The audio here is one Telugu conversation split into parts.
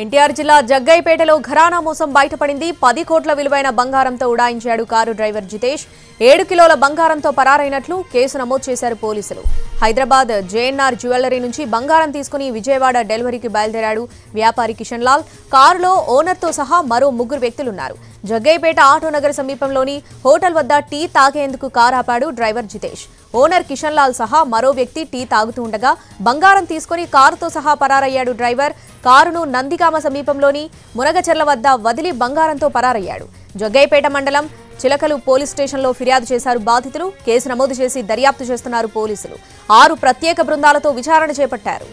ఎన్టీఆర్ జిల్లా జగ్గైపేటలో ఘరానా మోసం బయటపడింది. 10 కోట్ల విలువైన బంగారంతో ఉడాయించాడు కారు డ్రైవర్ జితేష్. 7 కిలోల బంగారంతో పరారైనట్లు కేసు నమోదు చేశారు పోలీసులు. హైదరాబాద్ జేఎన్ఆర్ జ్యువెలరీ నుంచి బంగారం తీసుకుని విజయవాడ డెలివరీకి బయలుదేరాడు వ్యాపారి కిషన్ లాల్. కారులో ఓనర్తో సహా మరో 3 వ్యక్తులున్నారు. జగ్గైపేట ఆటోనగర్ సమీపంలోని హోటల్ వద్ద టీ తాగేందుకు కారు ఆపాడు డ్రైవర్ జితేష్. ఓనర్ కిషన్ లాల్ సహా మరో వ్యక్తి టీ తాగుతూ ఉండగా బంగారం తీసుకుని కారుతో సహా పరారయ్యాడు డ్రైవర్. కారును నందిగామ సమీపంలోని మునగచెర్ల వద్ద వదిలి బంగారంతో పరారయ్యాడు. జగ్గైపేట మండలం చిలకలు పోలీస్ స్టేషన్లో ఫిర్యాదు చేశారు బాధితులు. కేసు నమోదు చేసి దర్యాప్తు చేస్తున్నారు పోలీసులు. 6 ప్రత్యేక బృందాలతో విచారణ చేపట్టారు.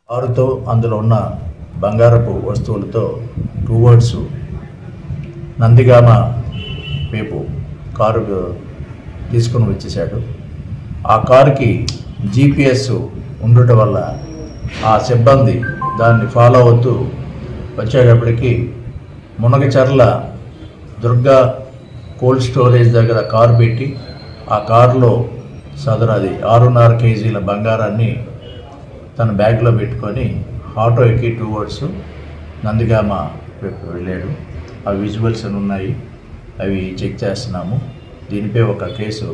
కారుతో అందులో ఉన్న బంగారపు వస్తువులతో టువర్డ్స్ నందిగామ వైపు కారు తీసుకుని వచ్చేసాడు. ఆ కారుకి GPS ఉండటం వల్ల ఆ సిబ్బంది దాన్ని ఫాలో అవుతూ వచ్చేటప్పటికి మునగచెర్ల దుర్గా కోల్డ్ స్టోరేజ్ దగ్గర కారు పెట్టి ఆ కారులో సదరది 6.5 కేజీల బంగారాన్ని తన బ్యాగ్లో పెట్టుకొని ఆటో ఎక్కి టువర్డ్స్ నందిగామ వెళ్ళాడు. ఆ విజువల్స్ ఉన్నాయి, అవి చెక్ చేస్తున్నాము. దీనిపై ఒక కేసు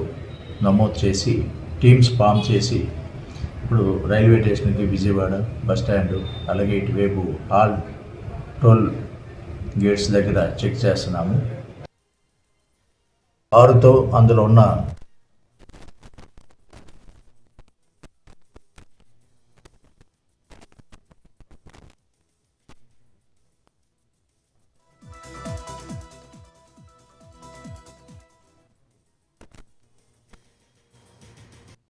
నమోదు చేసి టీమ్స్ ఫామ్ చేసి ఇప్పుడు రైల్వే స్టేషన్కి విజయవాడ బస్టాండ్ అలాగే ఇటువైపు ఆల్ టోల్ గేట్స్ దగ్గర చెక్ చేస్తున్నాము. కారుతో అందులో ఉన్న